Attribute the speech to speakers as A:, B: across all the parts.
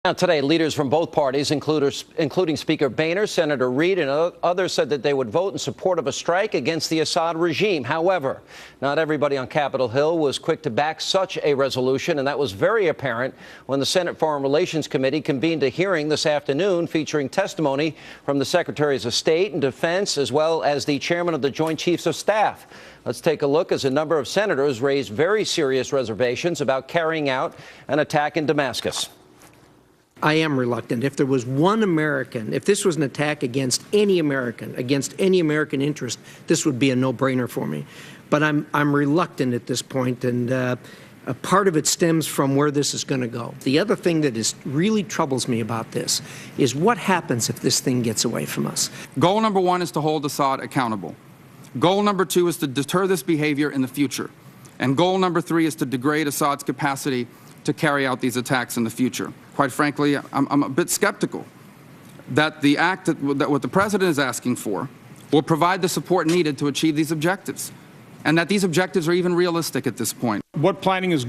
A: Now, today, leaders from both parties, including Speaker Boehner, Senator Reid, and others, said that they would vote in support of a strike against the Assad regime. However, not everybody on Capitol Hill was quick to back such a resolution, and that was very apparent when the Senate Foreign Relations Committee convened a hearing this afternoon featuring testimony from the Secretaries of State and Defense, as well as the chairman of the Joint Chiefs of Staff. Let's take a look as a number of senators raised very serious reservations about carrying out an attack in Damascus.
B: I am reluctant. If there was one American, if this was an attack against any American interest, this would be a no-brainer for me. But I'm reluctant at this point, and a part of it stems from where this is going to go. The other thing that really troubles me about this is what happens if this thing gets away from us.
C: Goal number one is to hold Assad accountable. Goal number two is to deter this behavior in the future. And goal number three is to degrade Assad's capacity to carry out these attacks in the future. Quite frankly, I'm a bit skeptical that the act that what the president is asking for will provide the support needed to achieve these objectives, and that these objectives are even realistic at this point.
D: What planning is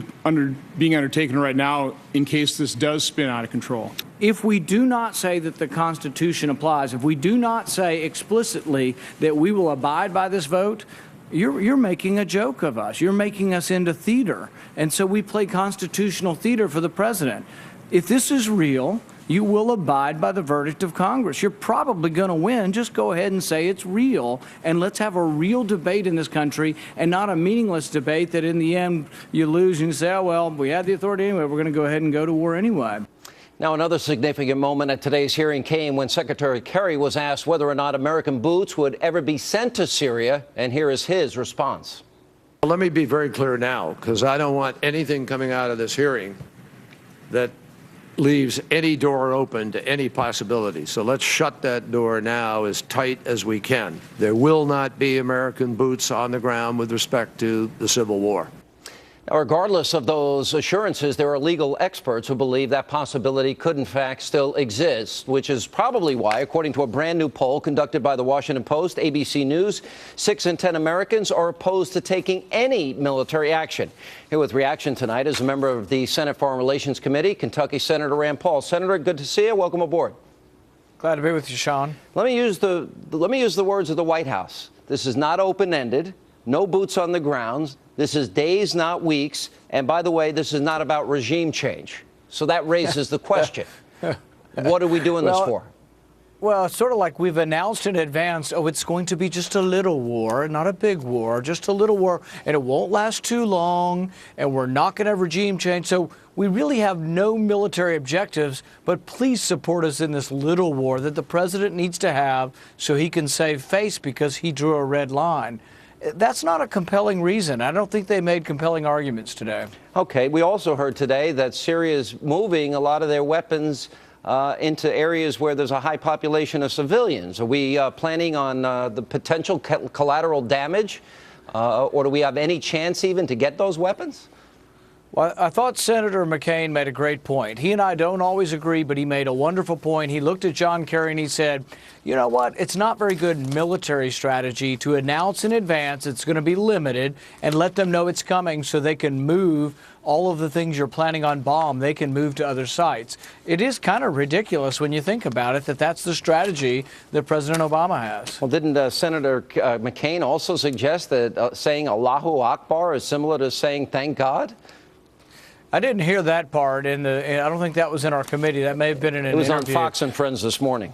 D: being undertaken right now in case this does spin out of control?
E: If we do not say that the Constitution applies, if we do not say explicitly that we will abide by this vote, you're making a joke of us. You're making us into theater. And so we play constitutional theater for the president. If this is real, you will abide by the verdict of Congress. You're probably going to win. Just go ahead and say it's real, and let's have a real debate in this country and not a meaningless debate that in the end you lose and you say, oh, well, we had the authority anyway. We're going to go ahead and go to war anyway.
A: Now, another significant moment at today's hearing came when Secretary Kerry was asked whether or not American boots would ever be sent to Syria, and here is his response.
F: Let me be very clear now, because I don't want anything coming out of this hearing that leaves any door open to any possibility. So let's shut that door now as tight as we can. There will not be American boots on the ground with respect to the Civil War.
A: Now, regardless of those assurances, there are legal experts who believe that possibility could, in fact, still exist, which is probably why, according to a brand new poll conducted by the Washington Post, ABC News, 6 in 10 Americans are opposed to taking any military action. Here with reaction tonight is a member of the Senate Foreign Relations Committee, Kentucky Senator Rand Paul. Senator, good to see you. Welcome aboard.
E: Glad to be with you, Sean.
A: Let me use the words of the White House. This is not open-ended. No boots on the ground. This is days, not weeks. And by the way, this is not about regime change. So that raises the question. What are we doing this for?
E: Well, it's sort of like we've announced in advance, oh, it's going to be just a little war, not a big war, just a little war, and it won't last too long, and we're not going to have regime change. So we really have no military objectives, but please support us in this little war that the president needs to have so he can save face because he drew a red line. That's not a compelling reason. I don't think they made compelling arguments today. Okay.
A: We also heard today that Syria is moving a lot of their weapons into areas where there's a high population of civilians. Are we planning on the potential collateral damage, or do we have any chance even to get those weapons?
E: Well, I thought Senator McCain made a great point. He and I don't always agree, but he made a wonderful point. He looked at John Kerry and he said, you know what, it's not very good military strategy to announce in advance it's going to be limited and let them know it's coming so they can move all of the things you're planning on bomb. They can move to other sites. It is kind of ridiculous when you think about it that that's the strategy that President Obama has.
A: Well, didn't Senator McCain also suggest that saying Allahu Akbar is similar to saying thank God?
E: I didn't hear that part. I don't think that was in our committee. That may have been in an interview.
A: It was on Fox and Friends this morning.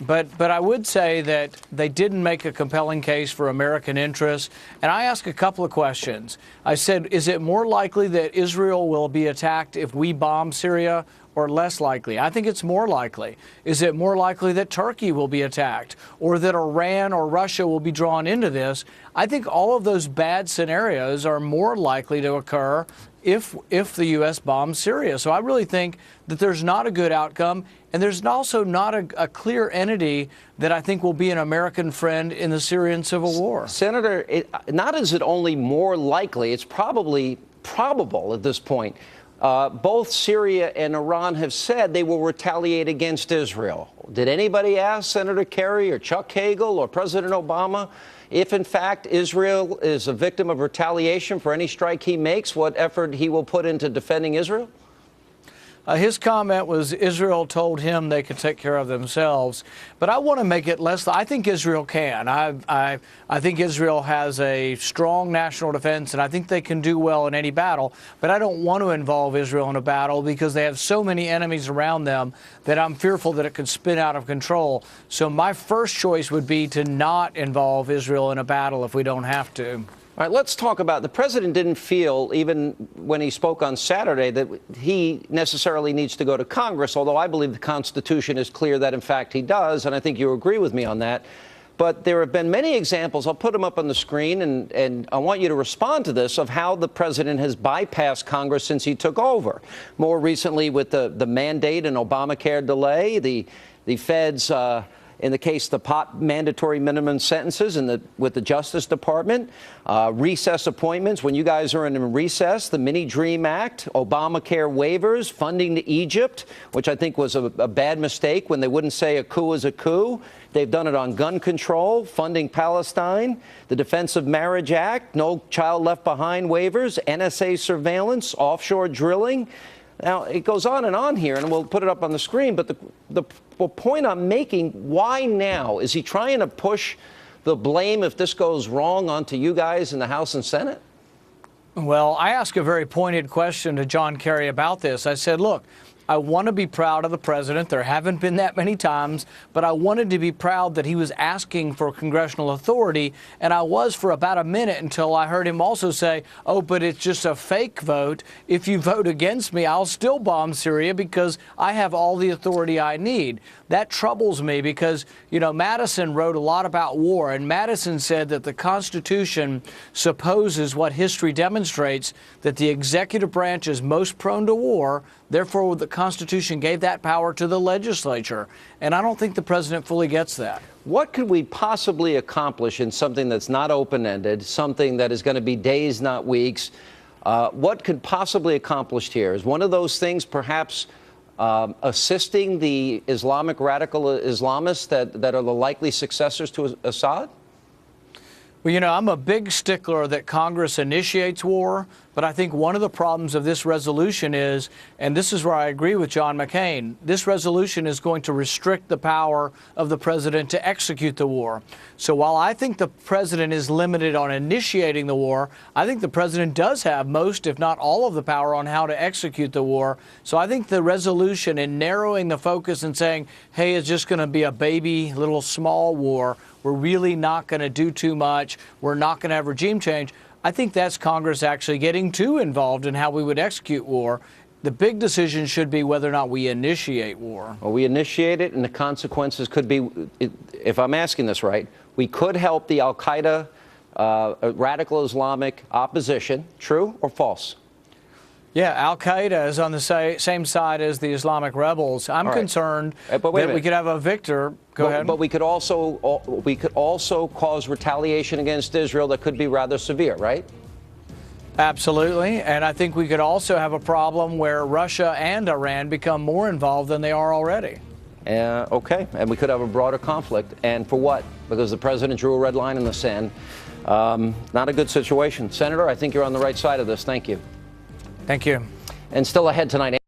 E: But I would say that they didn't make a compelling case for American interests. And I asked a couple of questions. I said, is it more likely that Israel will be attacked if we bomb Syria, or less likely? I think it's more likely. Is it more likely that Turkey will be attacked, or that Iran or Russia will be drawn into this? I think all of those bad scenarios are more likely to occur if the U.S. bombs Syria. So I really think that there's not a good outcome, and there's also not a clear entity that I think will be an American friend in the Syrian civil war.
A: Senator, not is it only more likely, it's probably probable at this point. Both Syria and Iran have said they will retaliate against Israel. Did anybody ask Senator Kerry or Chuck Hagel or President Obama if, in fact, Israel is a victim of retaliation for any strike he makes, what effort he will put into defending Israel?
E: His comment was Israel told him they could take care of themselves. But I want to make it less. I think Israel can. I think Israel has a strong national defense, and I think they can do well in any battle. But I don't want to involve Israel in a battle because they have so many enemies around them that I'm fearful that it could spin out of control. So my first choice would be to not involve Israel in a battle if we don't have to.
A: All right, let's talk about the president didn't feel, even when he spoke on Saturday, that he necessarily needs to go to Congress, although I believe the Constitution is clear that, in fact, he does, and I think you agree with me on that. But there have been many examples, I'll put them up on the screen, and I want you to respond to this, of how the president has bypassed Congress since he took over. More recently with the mandate and Obamacare delay, the feds, in the case of the mandatory minimum sentences with the Justice Department, recess appointments when you guys are in recess, the Mini Dream Act, Obamacare waivers, funding to Egypt, which I think was a bad mistake when they wouldn't say a coup is a coup. They've done it on gun control, funding Palestine, the Defense of Marriage Act, no child left behind waivers, NSA surveillance, offshore drilling. Now, it goes on here, and we'll put it up on the screen, but the point I'm making, why now? Is he trying to push the blame, if this goes wrong, onto you guys in the House and Senate?
E: Well, I asked a very pointed question to John Kerry about this. I said, look, I want to be proud of the president. There haven't been that many times, but I wanted to be proud that he was asking for congressional authority, and I was for about a minute until I heard him also say, oh, but it's just a fake vote. If you vote against me, I'll still bomb Syria because I have all the authority I need. That troubles me because, you know, Madison wrote a lot about war, and Madison said that the Constitution supposes what history demonstrates, that the executive branch is most prone to war. Therefore, the Constitution gave that power to the legislature. And I don't think the president fully gets that.
A: What could we possibly accomplish in something that's not open-ended, something that is going to be days, not weeks? What could possibly accomplish here? Is one of those things perhaps assisting the Islamic radical Islamists that are the likely successors to Assad?
E: Well, you know, I'm a big stickler that Congress initiates war, but I think one of the problems of this resolution is, and this is where I agree with John McCain, this resolution is going to restrict the power of the president to execute the war. So while I think the president is limited on initiating the war, I think the president does have most, if not all, of the power on how to execute the war. So I think the resolution in narrowing the focus and saying, hey, it's just going to be a baby, little small war, we're really not going to do too much, we're not going to have regime change, I think that's Congress actually getting too involved in how we would execute war. The big decision should be whether or not we initiate war.
A: Well, we initiate it, and the consequences could be, if I'm asking this right, we could help the al-Qaeda radical Islamic opposition. True or false?
E: Yeah, al-Qaeda is on the same side as the Islamic rebels. I'm concerned that we could have a victor. Go ahead.
A: But we could also cause retaliation against Israel that could be rather severe, right?
E: Absolutely. And I think we could also have a problem where Russia and Iran become more involved than they are already.
A: Okay. And we could have a broader conflict. And for what? Because the president drew a red line in the sand. Not a good situation. Senator, I think you're on the right side of this. Thank you.
E: Thank you.
A: And still ahead tonight.